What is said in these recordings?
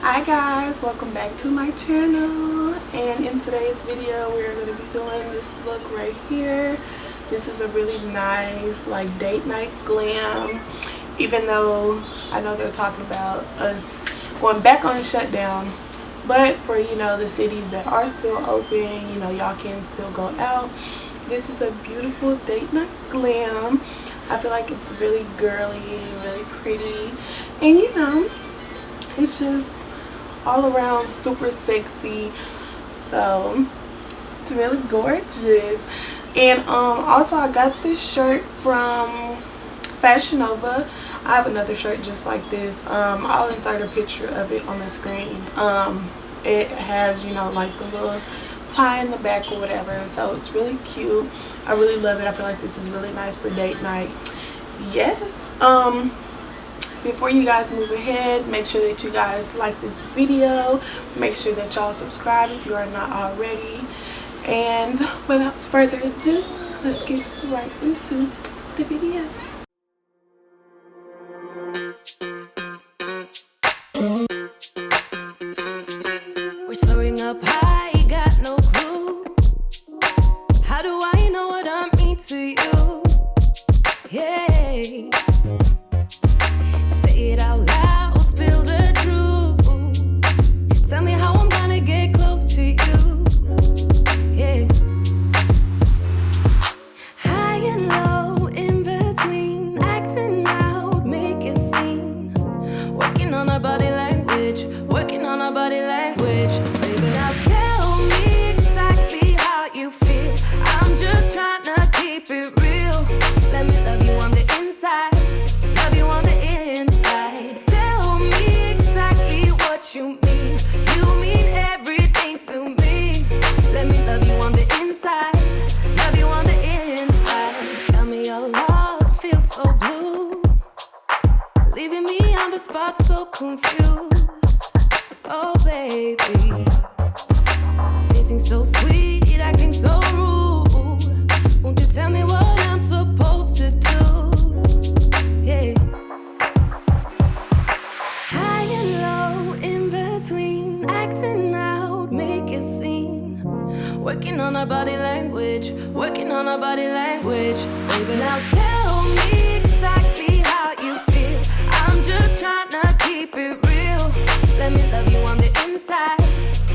Hi guys, welcome back to my channel, and in today's video we're going to be doing this look right here. This is a really nice like date night glam, even though I know they're talking about us going back on shutdown, but for the cities that are still open, y'all can still go out. This is a beautiful date night glam. I feel like it's really girly, really pretty, and it's just all around super sexy, so it's really gorgeous. And also I got this shirt from Fashion Nova. I have another shirt just like this. I'll insert a picture of it on the screen. It has like the little tie in the back or whatever, so it's really cute. I really love it. I feel like this is really nice for date night. Yes. Before you guys move ahead, make sure that you guys like this video. Make sure that y'all subscribe if you are not already. And without further ado, let's get right into the video. We're soaring up high, got no clue. How do I know what I mean to you? Yeah. Say it out loud, spill the truth. Tell me how I'm gonna get close to you. Yeah. High and low, in between, acting out, make a scene. Working on our body language, working on our body language. Baby, now tell me exactly how you feel. I'm just trying to keep it real. Let me love you on the inside, love you on the inside. Tell me exactly what you mean. You mean everything to me. Let me love you on the inside, love you on the inside. Tell me you're lost, feel so blue, leaving me on the spot so confused. Oh baby, tasting so sweet, acting so rude. Won't you tell me what I'm supposed to do? Yeah. High and low, in between, acting out, make a scene. Working on our body language, working on our body language. Baby, now tell me exactly how you feel. I'm just trying to keep it real. Let me love you on the inside,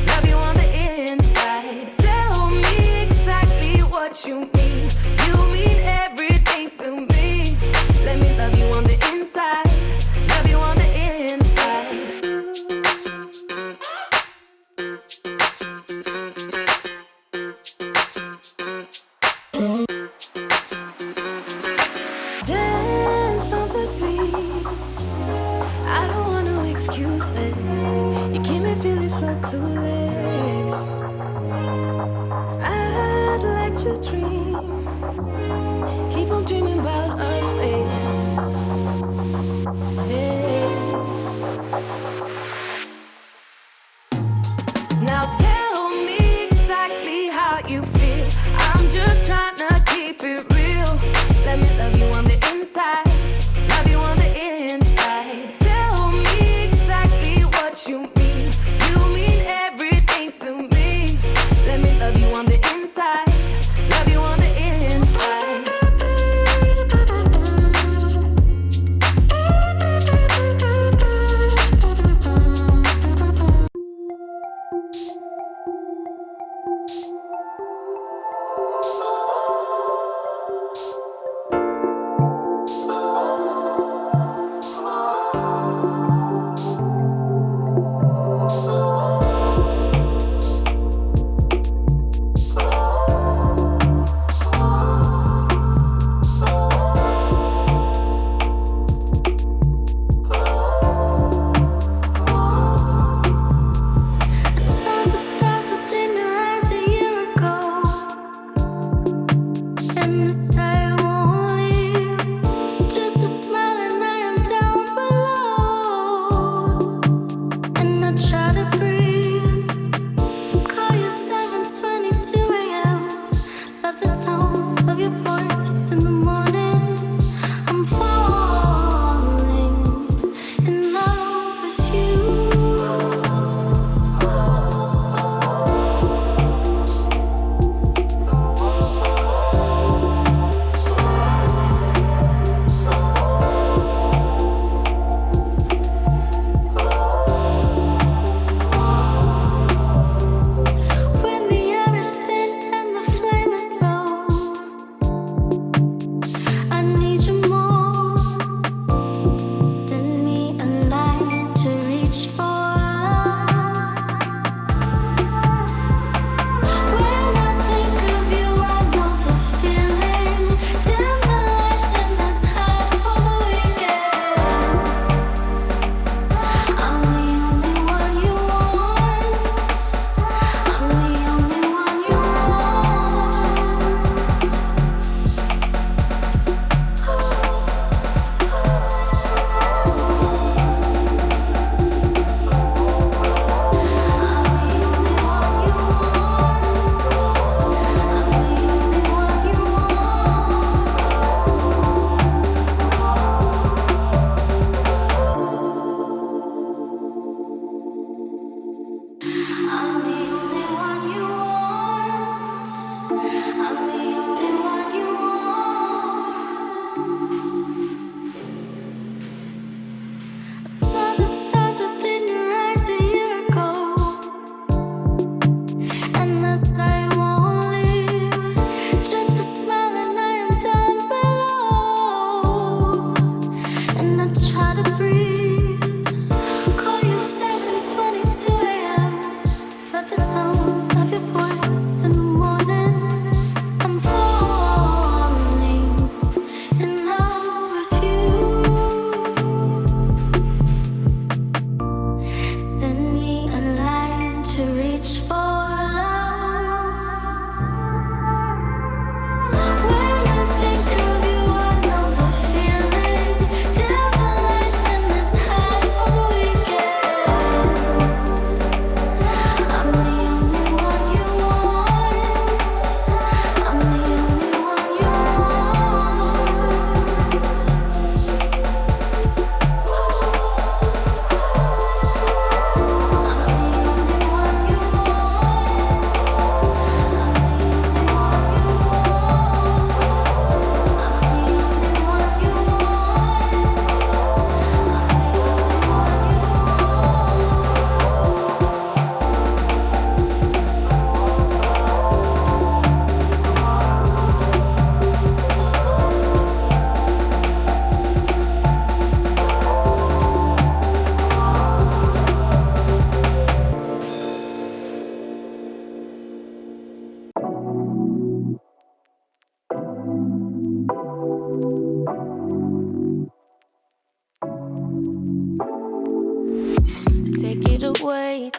love you on the inside. Tell me exactly what you mean. You mean everything to me. Let me love you on the inside, love you on the inside. Dance on the beat. I don't want no excuses. You keep me feeling so clueless. I'd like to dream. Keep on dreaming about us, baby. Yeah. Now tell me exactly how you feel. I'm just trying to keep it real. Let me love you on the inside, love you on the inside. Tell me exactly what you mean. You mean everything to me. Let me love you on the inside, love you on the inside. I saw the stars up in your eyes a year ago.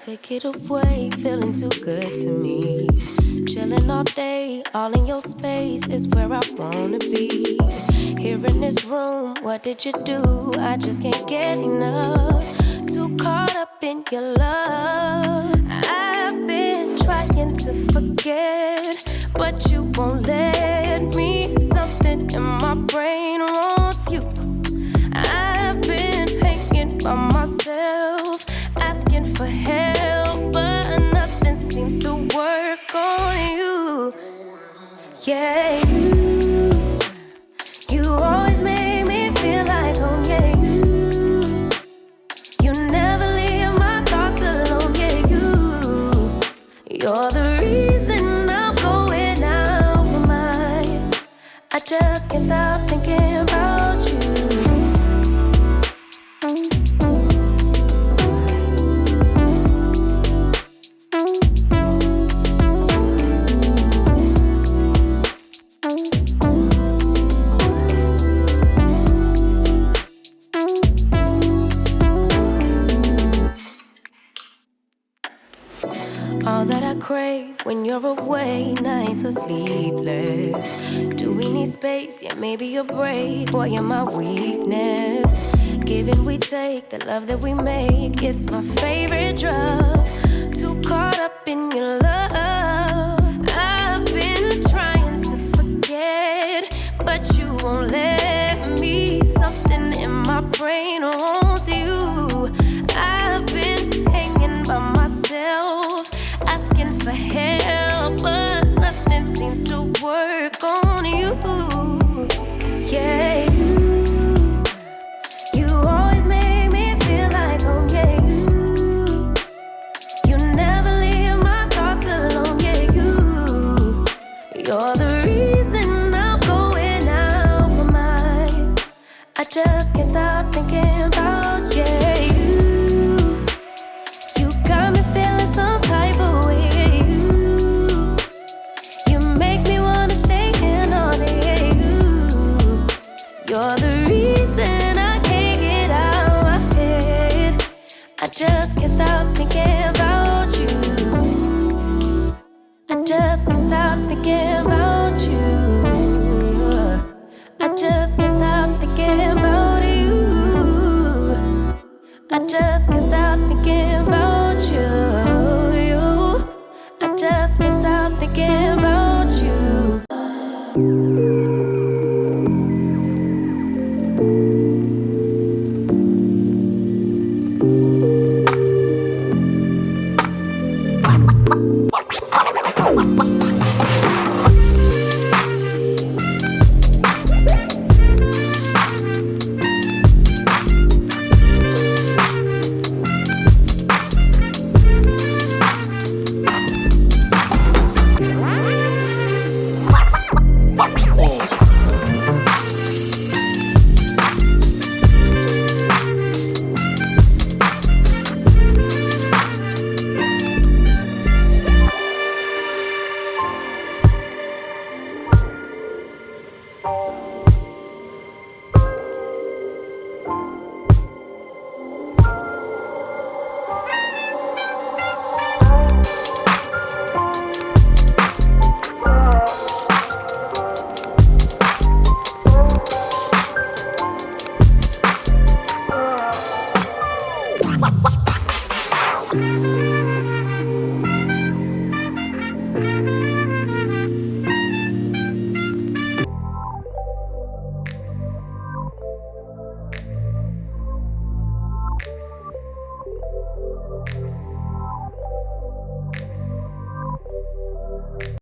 Take it away, feeling too good to me. Chilling all day, all in your space is where I wanna be. Here in this room, what did you do? I just can't get enough. Too caught up in your love. I've been trying to forget, but you won't let me. Something in my brain wants you. I've been hanging by myself, asking for help, but nothing seems to work on you. Yeah, you always make me feel like home. Yeah, you never leave my thoughts alone. Yeah, you're the reason I'm going out my mind. I just can't stop thinking about you. All that I crave when you're away, nights are sleepless. Do we need space? Yeah, maybe a break. Boy, you're my weakness. Give and we take, the love that we make, it's my favorite drug. Too caught up in your love. I've been trying to forget, but you won't let me. Something in my brain wants you. I've been hanging by myself, asking for help, but nothing seems to work on you. Yeah, you always make me feel like home. Yeah, you never leave my thoughts alone. Yeah, you're the reason I'm going out my mind. I just can't stop thinking about you. You got me feeling some type of way. You make me wanna stay in all day. You're the reason I can't get out my head. I just can't stop thinking about you. I just can't stop thinking about you. I just can't stop thinking about you. I just can't stop thinking about you. I just can't stop thinking about you.